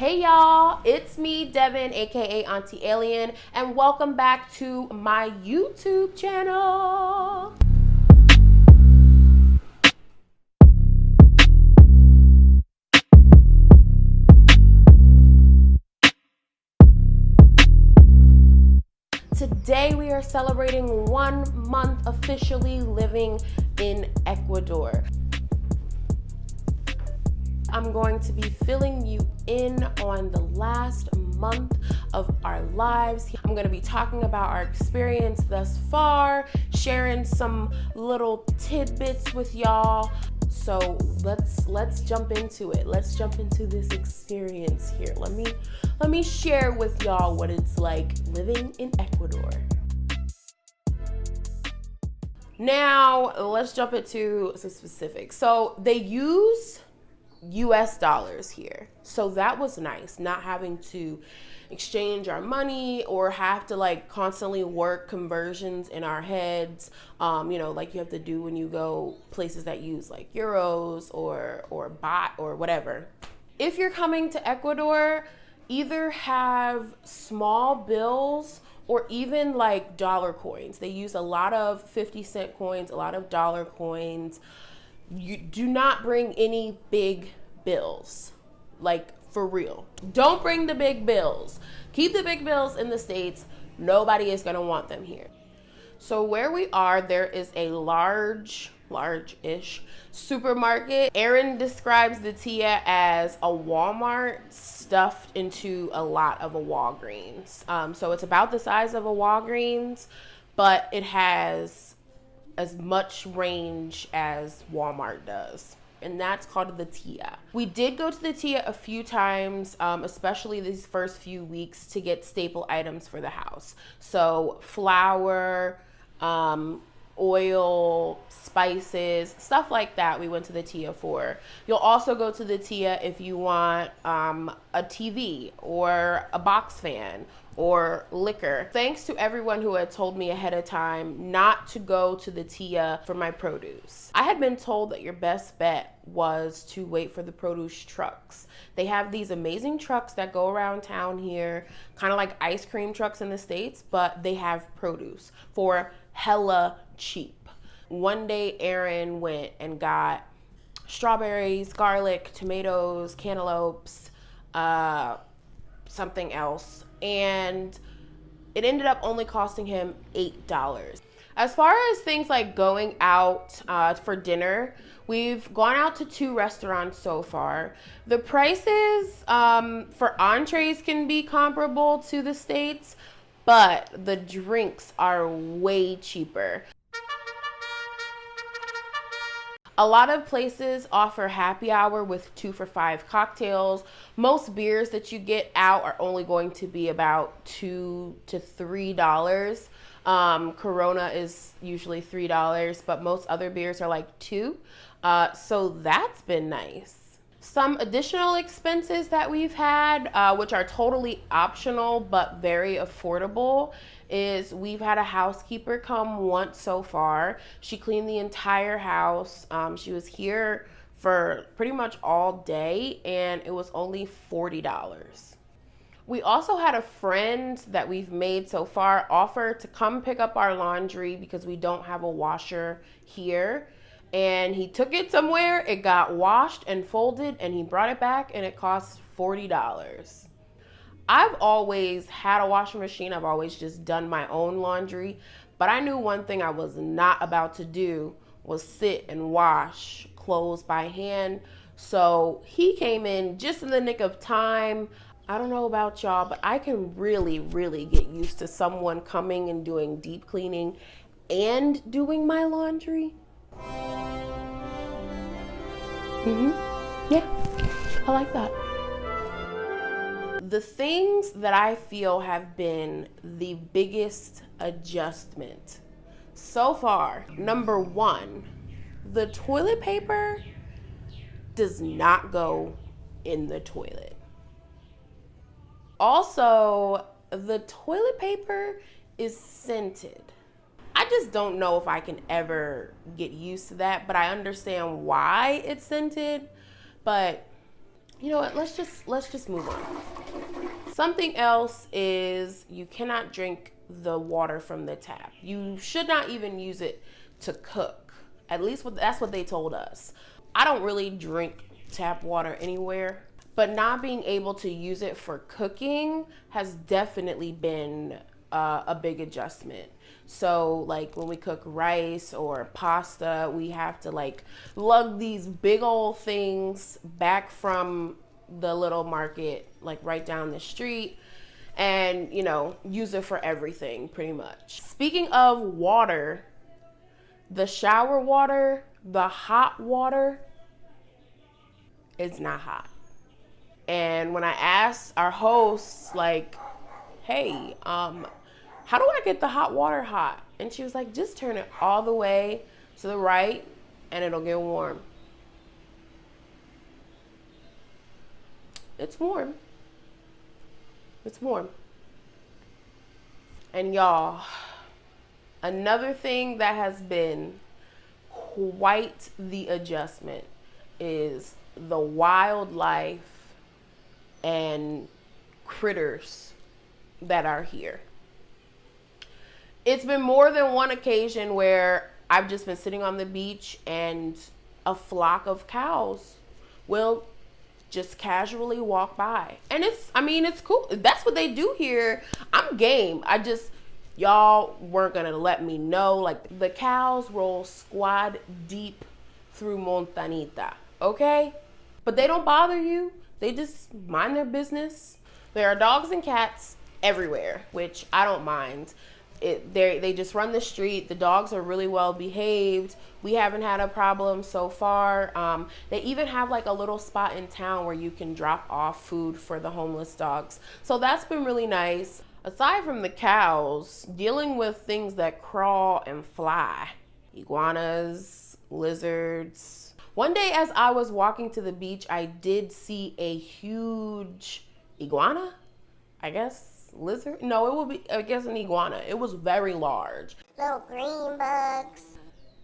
Hey y'all, it's me, Devin, aka Auntie Alien, and welcome back to my YouTube channel. Today we are celebrating 1 month officially living in Ecuador. I'm going to be filling you in on the last month of our lives. I'm going to be talking about our experience thus far, sharing some little tidbits with y'all. So let's jump into it. Let's jump into this experience here. Let me share with y'all what it's like living in Ecuador. Now, let's jump into some specifics. So they use US dollars here. So that was nice, not having to exchange our money or have to like constantly work conversions in our heads, like you have to do when you go places that use like euros or baht or whatever. If you're coming to Ecuador, either have small bills or even like dollar coins. They use a lot of 50-cent coins, a lot of dollar coins. You do not bring any big bills, like for real. Don't bring the big bills. Keep the big bills in the States. Nobody is gonna want them here. So where we are, there is a large-ish supermarket. Aaron describes the Tia as a Walmart stuffed into a lot of a Walgreens. So it's about the size of a Walgreens, but it has as much range as Walmart does. And that's called the Tia. We did go to the Tia a few times, especially these first few weeks, to get staple items for the house. So flour, oil, spices, stuff like that we went to the Tia for. You'll also go to the Tia if you want a TV or a box fan or liquor. Thanks to everyone who had told me ahead of time not to go to the Tia for my produce. I had been told that your best bet was to wait for the produce trucks. They have these amazing trucks that go around town here, kind of like ice cream trucks in the States, but they have produce for hella cheap. One day Aaron went and got strawberries, garlic, tomatoes, cantaloupes, something else, and it ended up only costing him $8. As far as things like going out for dinner, we've gone out to 2 restaurants so far. The prices for entrees can be comparable to the States, but the drinks are way cheaper. A lot of places offer happy hour with 2 for $5 cocktails. Most beers that you get out are only going to be about $2 to $3. Corona is usually $3, but most other beers are like $2. So that's been nice. Some additional expenses that we've had, which are totally optional but very affordable, is we've had a housekeeper come once so far. She cleaned the entire house. She was here for pretty much all day, and it was only $40. We also had a friend that we've made so far offer to come pick up our laundry because we don't have a washer here. And he took it somewhere, it got washed and folded, and he brought it back, and it cost $40. I've always had a washing machine. I've always just done my own laundry. But I knew one thing I was not about to do was sit and wash clothes by hand. So he came in just in the nick of time. I don't know about y'all, but I can really, really get used to someone coming and doing deep cleaning and doing my laundry. Yeah, I like that. The things that I feel have been the biggest adjustment so far. Number 1, the toilet paper does not go in the toilet. Also, the toilet paper is scented. I just don't know if I can ever get used to that, but I understand why it's scented. But You know what? Let's just move on. Something else is you cannot drink the water from the tap. You should not even use it to cook. At least that's what they told us. I don't really drink tap water anywhere, but not being able to use it for cooking has definitely been a big adjustment. So like when we cook rice or pasta, we have to like lug these big old things back from the little market, like right down the street, and use it for everything pretty much. Speaking of water, the shower water, the hot water, it's not hot. And when I asked our hosts, like, hey, how do I get the hot water hot? And she was like, just turn it all the way to the right and it'll get warm. It's warm. It's warm. And y'all, another thing that has been quite the adjustment is the wildlife and critters that are here. It's been more than one occasion where I've just been sitting on the beach and a flock of cows will just casually walk by. And it's cool. That's what they do here. I'm game. Y'all weren't gonna let me know. Like, the cows roll squad deep through Montanita, okay? But they don't bother you. They just mind their business. There are dogs and cats everywhere, which I don't mind. They just run the street. The dogs are really well behaved. We haven't had a problem so far. They even have like a little spot in town where you can drop off food for the homeless dogs. So that's been really nice. Aside from the cows, dealing with things that crawl and fly, iguanas, lizards. One day as I was walking to the beach, I did see a huge iguana, I guess. Lizard? No, it would be, I guess, an iguana. It was very large. Little green bugs.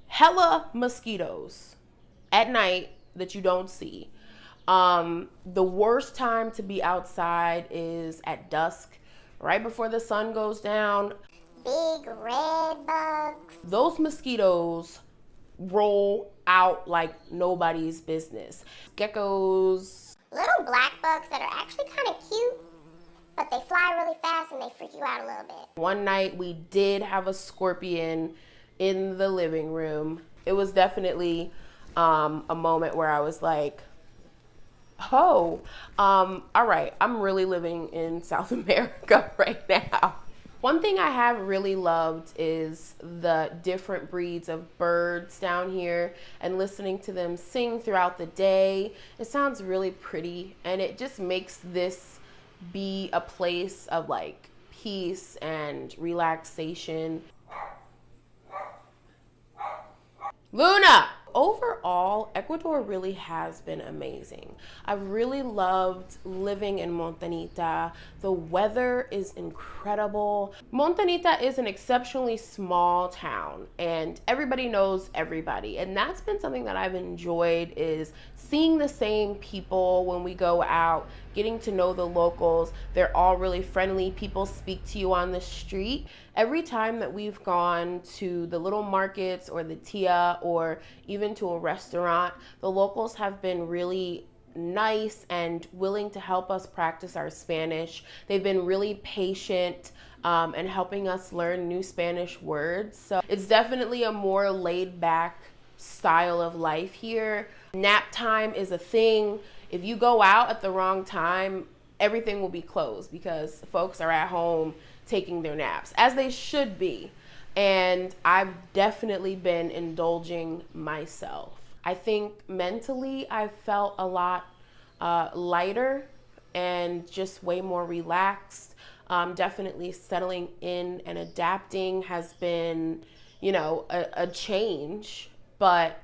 Hella mosquitoes at night that you don't see. The worst time to be outside is at dusk, right before the sun goes down. Big red bugs. Those mosquitoes roll out like nobody's business. Geckos. Little black bugs that are actually kind of cute, but they fly really fast and they freak you out a little bit. One night we did have a scorpion in the living room. It was definitely a moment where I was like, oh, all right, I'm really living in South America right now. One thing I have really loved is the different breeds of birds down here and listening to them sing throughout the day. It sounds really pretty, and it just makes this be a place of like peace and relaxation. Luna! Overall, Ecuador really has been amazing. I've really loved living in Montanita. The weather is incredible. Montanita is an exceptionally small town and everybody knows everybody. And that's been something that I've enjoyed, is seeing the same people when we go out, getting to know the locals. They're all really friendly. People speak to you on the street. Every time that we've gone to the little markets or the Tia or even to a restaurant, the locals have been really nice and willing to help us practice our Spanish. They've been really patient and helping us learn new Spanish words. So it's definitely a more laid back style of life here. Nap time is a thing. If you go out at the wrong time, everything will be closed because folks are at home taking their naps, as they should be. And I've definitely been indulging myself. I think mentally I felt a lot lighter and just way more relaxed. Definitely settling in and adapting has been, a change. But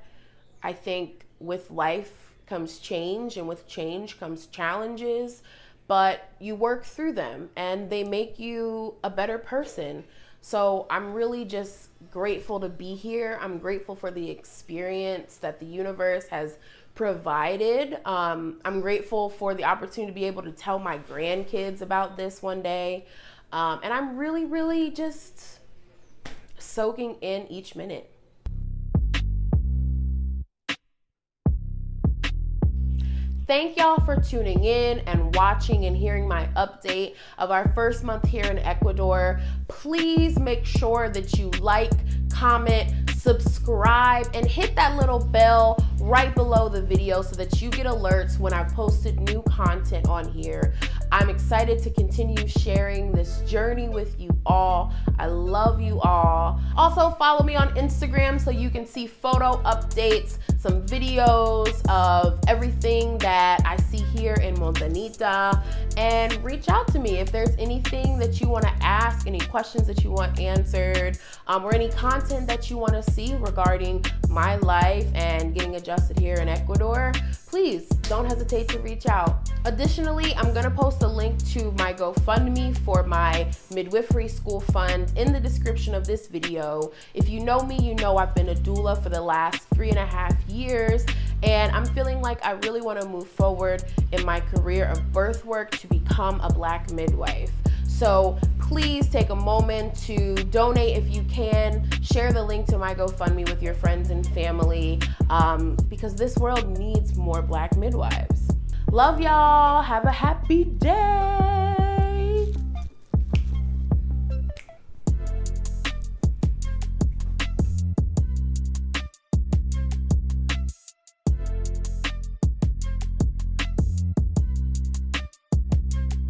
I think with life comes change, and with change comes challenges. But you work through them and they make you a better person. So I'm really just grateful to be here. I'm grateful for the experience that the universe has provided. I'm grateful for the opportunity to be able to tell my grandkids about this one day. And I'm really, really just soaking in each minute. Thank y'all for tuning in and watching and hearing my update of our first month here in Ecuador. Please make sure that you like, comment, subscribe, and hit that little bell right below the video so that you get alerts when I've posted new content on here. I'm excited to continue sharing this journey with you all. I love you all. Also, follow me on Instagram so you can see photo updates, some videos of everything that I see here in Montanita, and reach out to me if there's anything that you want to ask, any questions that you want answered, or any content that you want to see regarding my life and getting adjusted here in Ecuador. Please don't hesitate to reach out. Additionally, I'm going to post a link to my GoFundMe for my midwifery school fund in the description of this video. If you know me, you know I've been a doula for the last 3.5 years, and I'm feeling like I really want to move forward in my career of birth work to become a Black midwife. So please take a moment to donate if you can. Share the link to my GoFundMe with your friends and family, because this world needs more Black midwives. Love y'all. Have a happy day.